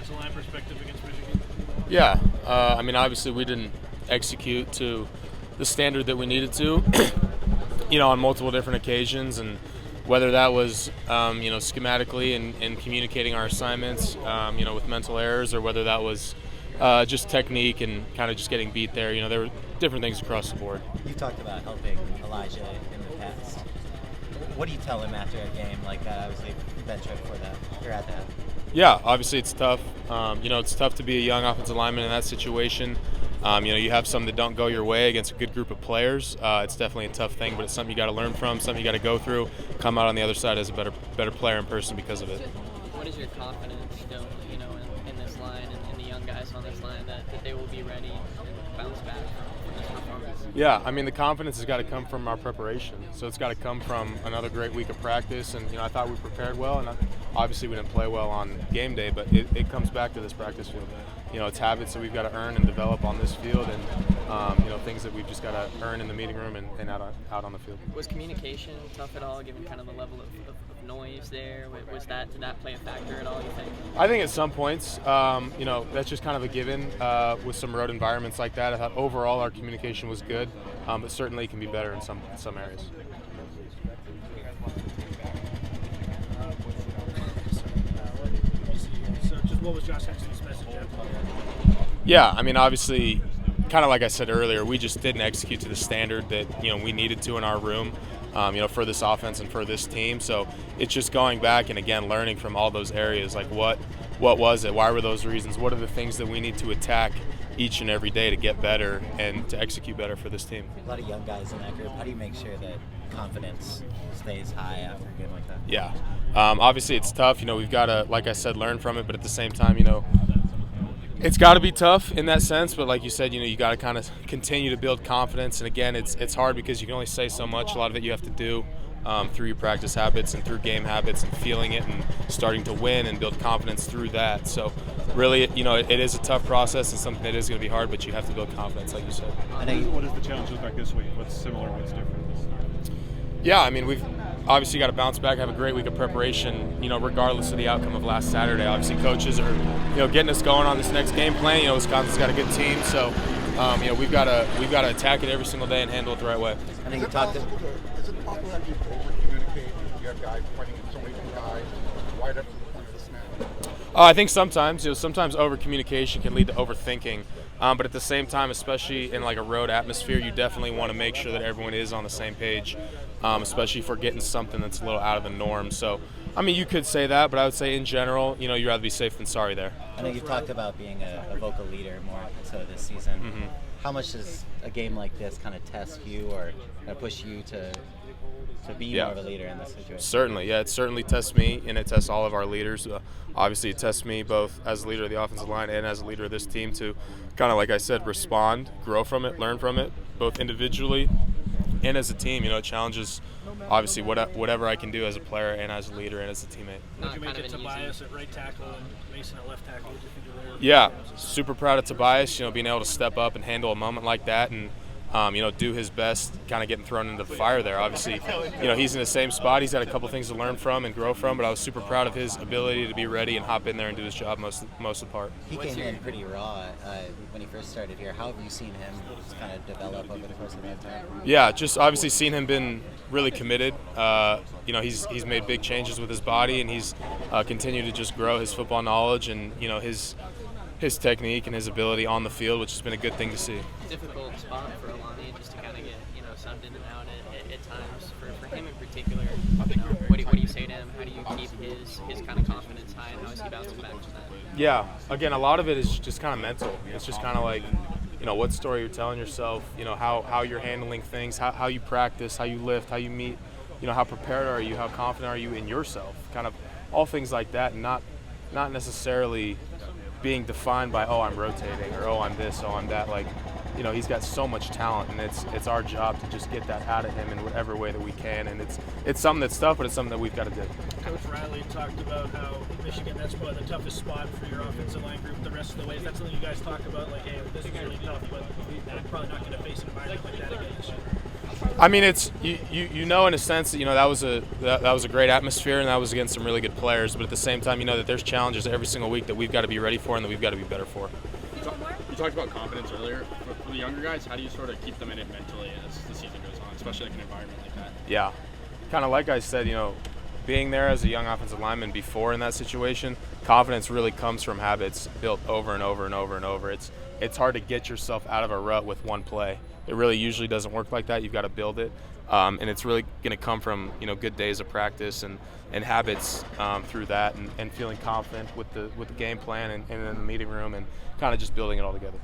offensive line perspective against Michigan? Yeah, I mean, obviously we didn't execute to the standard that we needed to, on multiple different occasions, and whether that was, schematically and communicating our assignments, with mental errors, or whether that was just technique and kind of just getting beat there. There were different things across the board. You talked about helping Elijah in the past. What do you tell him after a game like that? Obviously, veteran for that. You're at that. Yeah, obviously it's tough. It's tough to be a young offensive lineman in that situation. You have some that don't go your way against a good group of players. It's definitely a tough thing, but it's something you got to learn from, something you got to go through, come out on the other side as a better player in person because of it. What is your confidence still, in this line and the young guys on this line that they will be ready and bounce back from this performance? Yeah, I mean, the confidence has got to come from our preparation. So it's got to come from another great week of practice. And, I thought we prepared well, and obviously we didn't play well on game day, but it comes back to this practice field. It's habits that we've got to earn and develop on this field, and things that we've just got to earn in the meeting room and out on the field. Was communication tough at all, given kind of the level of noise there? Did that play a factor at all, you think? I think at some points, that's just kind of a given with some road environments like that. I thought overall our communication was good, but certainly it can be better in some areas. What was Josh Hexton's message after? Yeah, I mean, obviously, kind of like I said earlier, we just didn't execute to the standard that we needed to in our room, for this offense and for this team. So it's just going back and again learning from all those areas, like what was it, why were those reasons, what are the things that we need to attack each and every day to get better and to execute better for this team. A lot of young guys in that group. How do you make sure that confidence stays high after a game like that? Yeah, obviously it's tough. We've got to, like I said, learn from it, but at the same time, it's got to be tough in that sense. But like you said, you got to kind of continue to build confidence. And again, it's hard because you can only say so much. A lot of it you have to do through your practice habits and through game habits and feeling it and starting to win and build confidence through that. So really, it is a tough process and something that is going to be hard, but you have to build confidence, like you said. What does the challenge look like this week? What's similar, what's different? Yeah, I mean, we've obviously got to bounce back, have a great week of preparation, regardless of the outcome of last Saturday. Obviously, coaches are, getting us going on this next game plan. Wisconsin's got a good team, so, we've got to attack it every single day and handle it the right way. I think you talked. Is it possible that you over-communicate? You have guys pointing at so many guys right up to the point of the snap? I think sometimes over-communication can lead to overthinking. But at the same time, especially in like a road atmosphere, you definitely want to make sure that everyone is on the same page, especially if we're getting something that's a little out of the norm. So, I mean, you could say that, but I would say in general, you'd rather be safe than sorry there. I know you talked about being a vocal leader more so this season. Mm-hmm. How much does a game like this kind of test you or push you to be more of a leader in this situation? Certainly, yeah. It certainly tests me, and it tests all of our leaders. Obviously, it tests me both as a leader of the offensive line and as a leader of this team to kind of, like I said, respond, grow from it, learn from it, both individually and as a team. It challenges, obviously, whatever I can do as a player and as a leader and as a teammate. Did you make it Tobias at right tackle and Mason at left tackle? What did you think of there? Yeah, super proud of Tobias, being able to step up and handle a moment like that and do his best, kind of getting thrown into the fire there. Obviously, he's in the same spot. He's got a couple things to learn from and grow from, but I was super proud of his ability to be ready and hop in there and do his job most of the part. He came in pretty raw when he first started here. How have you seen him just kind of develop over the course of that time? Yeah, just obviously seen him been really committed. He's made big changes with his body, and he's continued to just grow his football knowledge and, his technique and his ability on the field, which has been a good thing to see. Difficult spot for Alani just to kind of get subbed in and out at times for him in particular. What do you say to him? How do you keep his kind of confidence high, and how is he bouncing back from that? Yeah, again, a lot of it is just kind of mental. It's just kind of like what story you're telling yourself, how you're handling things, how you practice, how you lift, how you meet, how prepared are you, how confident are you in yourself, kind of all things like that, and not necessarily being defined by, I'm rotating, or I'm this, I'm that. Like, he's got so much talent, and it's our job to just get that out of him in whatever way that we can. And it's something that's tough, but it's something that we've got to do. Coach Riley talked about how Michigan, that's probably the toughest spot for your offensive line group the rest of the way. Is that something you guys talk about? Like, hey, this is really tough, but I'm probably not going to face an environment like that again this year. I mean, it's you know in a sense that that was a great atmosphere and that was against some really good players. But at the same time, you know that there's challenges every single week that we've got to be ready for and that we've got to be better for. You talked about confidence earlier. For the younger guys, how do you sort of keep them in it mentally as the season goes on, especially like an environment like that? Yeah, kind of like I said, being there as a young offensive lineman before in that situation, confidence really comes from habits built over and over and over and over. It's hard to get yourself out of a rut with one play. It really usually doesn't work like that. You've got to build it, and it's really going to come from good days of practice and habits through that, and feeling confident with the game plan and in the meeting room, and kind of just building it all together.